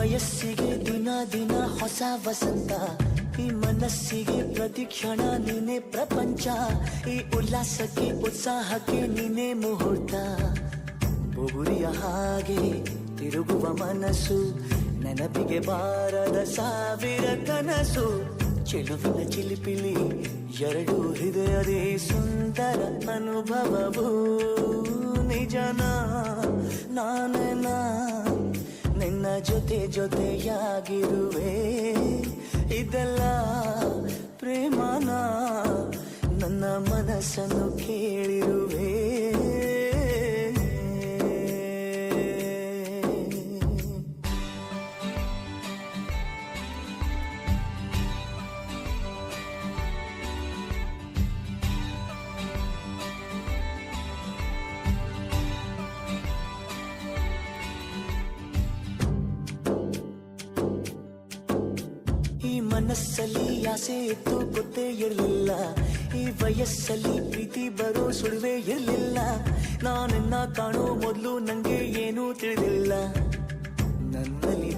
ವಯಸ್ಸಿಗೆ ದಿನ ದಿನ ಹೊಸ ವಸಂತ, ಈ ಮನಸ್ಸಿಗೆ ಪ್ರತಿಕ್ಷಣ ನೀನೆ ಪ್ರಪಂಚ, ಈ ಉಲ್ಲಾಸಕ್ಕೆ ಉತ್ಸಾಹಕ್ಕೆ ನೀನೆ ಮುಹೂರ್ತ. ಬುಗುರಿಯ ಹಾಗೆ ತಿರುಗುವ ಮನಸ್ಸು, ನೆನಪಿಗೆ ಬಾರದ ಸಾವಿರ ಕನಸು. ಚೆಲುವಿನ ಚಿಲಿಪಿಲಿ ಎರಡು ಹೃದಯದೇ ಸುಂದರ ಅನುಭವವು. ನಿಜನ ನಾನೇನ ನಿನ್ನ ಜೊತೆ ಜೊತೆಯಾಗಿರುವೆ, ಇದೆಲ್ಲ ಪ್ರೇಮನ ನನ್ನ ಮನಸ್ಸನ್ನು ಕೇಳಿರುವೆ. ಈ ಮನಸ್ಸಲ್ಲಿ ಆಸೆ ಇತ್ತು ಗೊತ್ತೇ ಇರಲಿಲ್ಲ, ಈ ವಯಸ್ಸಲ್ಲಿ ಪ್ರೀತಿ ಬರೋ ಸುಳಿವೇ ಇರಲಿಲ್ಲ. ನಾನನ್ನ ಕಾಣೋ ಮೊದಲು ನಂಗೆ ಏನೂ ತಿಳಿದಿಲ್ಲ, ನನ್ನಲ್ಲಿ